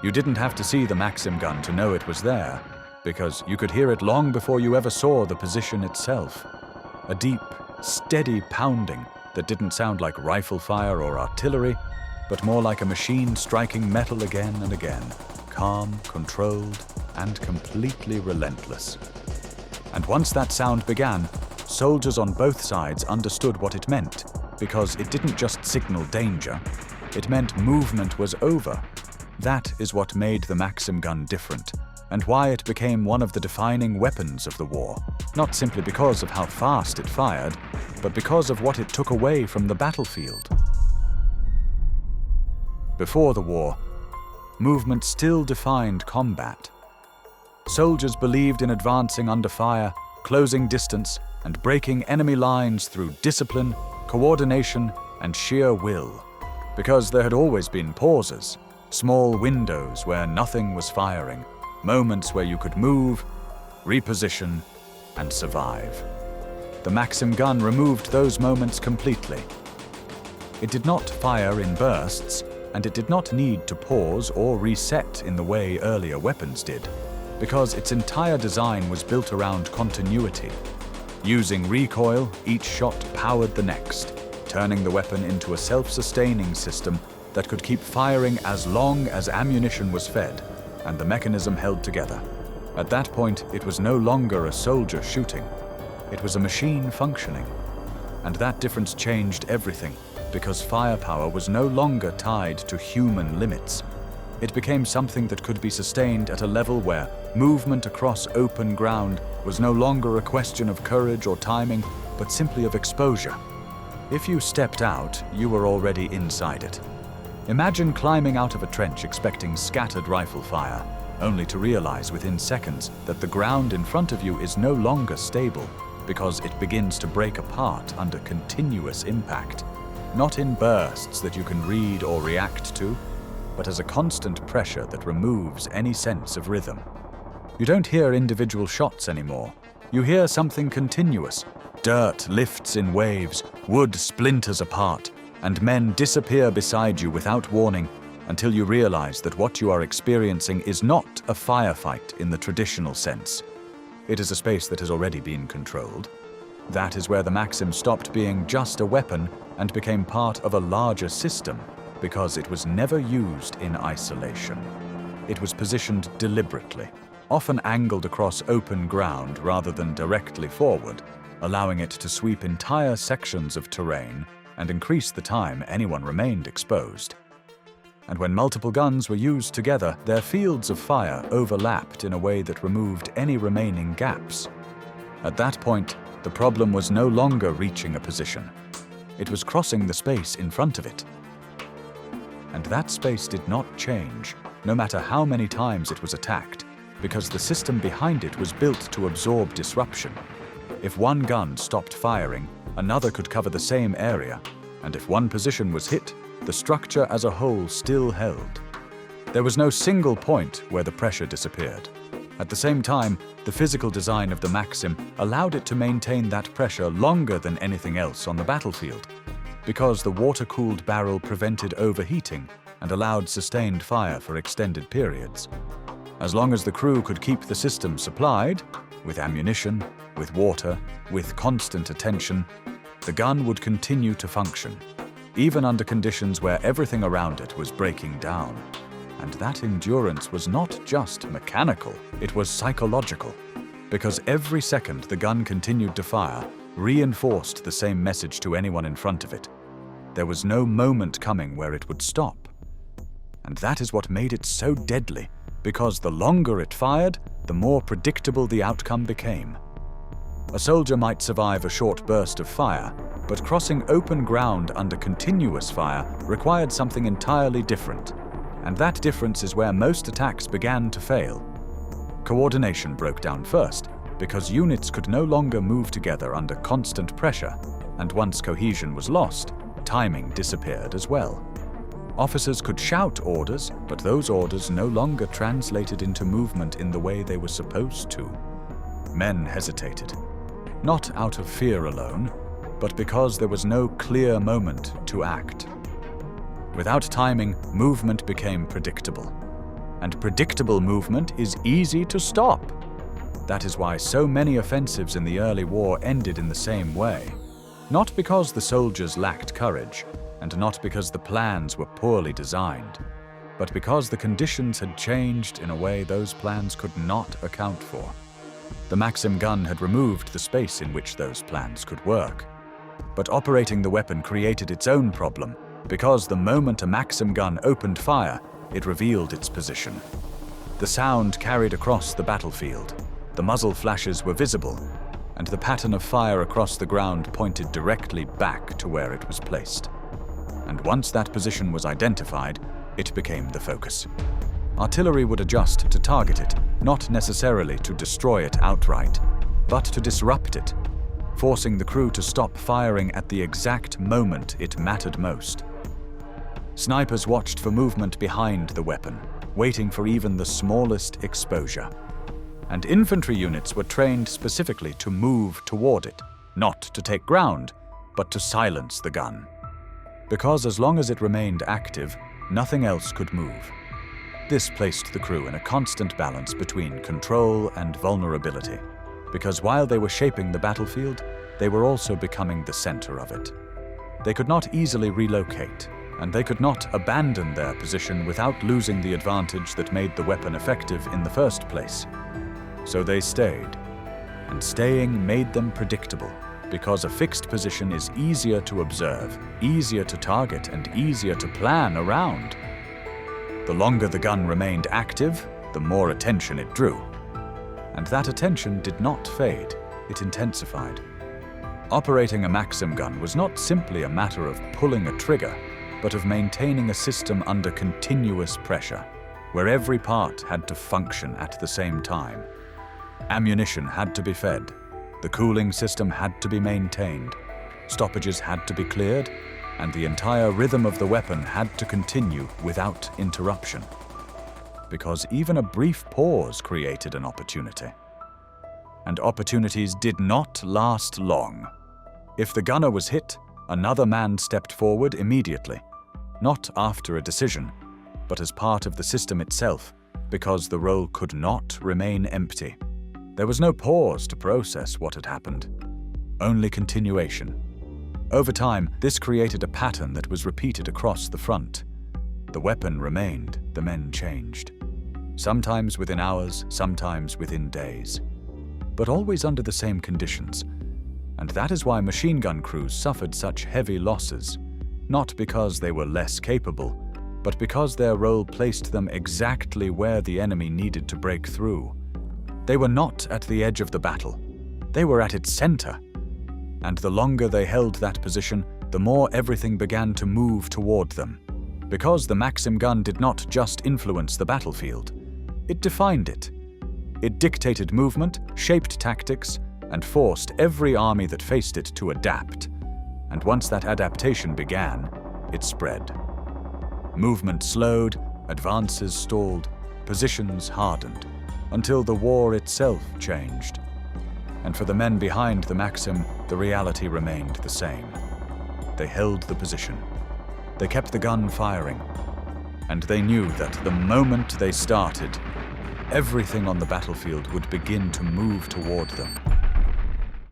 You didn't have to see the Maxim gun to know it was there, because you could hear it long before you ever saw the position itself. A deep, steady pounding that didn't sound like rifle fire or artillery, but more like a machine striking metal again and again, calm, controlled, and completely relentless. And once that sound began, soldiers on both sides understood what it meant, because it didn't just signal danger, it meant movement was over. That is what made the Maxim gun different, and why it became one of the defining weapons of the war, not simply because of how fast it fired, but because of what it took away from the battlefield. Before the war, movement still defined combat. Soldiers believed in advancing under fire, closing distance, and breaking enemy lines through discipline, coordination, and sheer will, because there had always been pauses, small windows where nothing was firing, moments where you could move, reposition, and survive. The Maxim gun removed those moments completely. It did not fire in bursts, and it did not need to pause or reset in the way earlier weapons did, because its entire design was built around continuity. Using recoil, each shot powered the next, turning the weapon into a self-sustaining system that could keep firing as long as ammunition was fed and the mechanism held together. At that point, it was no longer a soldier shooting. It was a machine functioning. And that difference changed everything, because firepower was no longer tied to human limits. It became something that could be sustained at a level where movement across open ground was no longer a question of courage or timing, but simply of exposure. If you stepped out, you were already inside it. Imagine climbing out of a trench expecting scattered rifle fire, only to realize within seconds that the ground in front of you is no longer stable, because it begins to break apart under continuous impact, not in bursts that you can read or react to, but as a constant pressure that removes any sense of rhythm. You don't hear individual shots anymore. You hear something continuous. Dirt lifts in waves, wood splinters apart, and men disappear beside you without warning until you realize that what you are experiencing is not a firefight in the traditional sense. It is a space that has already been controlled. That is where the Maxim stopped being just a weapon and became part of a larger system, because it was never used in isolation. It was positioned deliberately, often angled across open ground rather than directly forward, allowing it to sweep entire sections of terrain and increase the time anyone remained exposed. And when multiple guns were used together, their fields of fire overlapped in a way that removed any remaining gaps. At that point, the problem was no longer reaching a position. It was crossing the space in front of it. And that space did not change, no matter how many times it was attacked, because the system behind it was built to absorb disruption. If one gun stopped firing, another could cover the same area, and if one position was hit, the structure as a whole still held. There was no single point where the pressure disappeared. At the same time, the physical design of the Maxim allowed it to maintain that pressure longer than anything else on the battlefield, because the water-cooled barrel prevented overheating and allowed sustained fire for extended periods. As long as the crew could keep the system supplied, with ammunition, with water, with constant attention, the gun would continue to function, even under conditions where everything around it was breaking down. And that endurance was not just mechanical, it was psychological, because every second the gun continued to fire reinforced the same message to anyone in front of it. There was no moment coming where it would stop. And that is what made it so deadly, because the longer it fired, the more predictable the outcome became. A soldier might survive a short burst of fire, but crossing open ground under continuous fire required something entirely different. And that difference is where most attacks began to fail. Coordination broke down first, because units could no longer move together under constant pressure, and once cohesion was lost, timing disappeared as well. Officers could shout orders, but those orders no longer translated into movement in the way they were supposed to. Men hesitated, not out of fear alone, but because there was no clear moment to act. Without timing, movement became predictable. and predictable movement is easy to stop. That is why so many offensives in the early war ended in the same way. Not because the soldiers lacked courage, and not because the plans were poorly designed, but because the conditions had changed in a way those plans could not account for. The Maxim gun had removed the space in which those plans could work. But operating the weapon created its own problem, because the moment a Maxim gun opened fire, it revealed its position. The sound carried across the battlefield, the muzzle flashes were visible, and the pattern of fire across the ground pointed directly back to where it was placed. And once that position was identified, it became the focus. Artillery would adjust to target it, not necessarily to destroy it outright, but to disrupt it, forcing the crew to stop firing at the exact moment it mattered most. Snipers watched for movement behind the weapon, waiting for even the smallest exposure. And infantry units were trained specifically to move toward it, not to take ground, but to silence the gun. Because as long as it remained active, nothing else could move. This placed the crew in a constant balance between control and vulnerability, because while they were shaping the battlefield, they were also becoming the center of it. They could not easily relocate, and they could not abandon their position without losing the advantage that made the weapon effective in the first place. So they stayed, and staying made them predictable, because a fixed position is easier to observe, easier to target, and easier to plan around. The longer the gun remained active, the more attention it drew. And that attention did not fade, it intensified. Operating a Maxim gun was not simply a matter of pulling a trigger, but of maintaining a system under continuous pressure, where every part had to function at the same time. Ammunition had to be fed, the cooling system had to be maintained, stoppages had to be cleared, and the entire rhythm of the weapon had to continue without interruption. Because even a brief pause created an opportunity. And opportunities did not last long. If the gunner was hit, another man stepped forward immediately, not after a decision, but as part of the system itself, because the role could not remain empty. There was no pause to process what had happened, only continuation. Over time, this created a pattern that was repeated across the front. The weapon remained, the men changed. Sometimes within hours, sometimes within days, but always under the same conditions. And that is why machine gun crews suffered such heavy losses, not because they were less capable, but because their role placed them exactly where the enemy needed to break through. They were not at the edge of the battle, they were at its center. And the longer they held that position, the more everything began to move toward them. Because the Maxim gun did not just influence the battlefield, it defined it. It dictated movement, shaped tactics, and forced every army that faced it to adapt. And once that adaptation began, it spread. Movement slowed, advances stalled, positions hardened, until the war itself changed. And for the men behind the Maxim, the reality remained the same. They held the position. They kept the gun firing. And they knew that the moment they started, everything on the battlefield would begin to move toward them.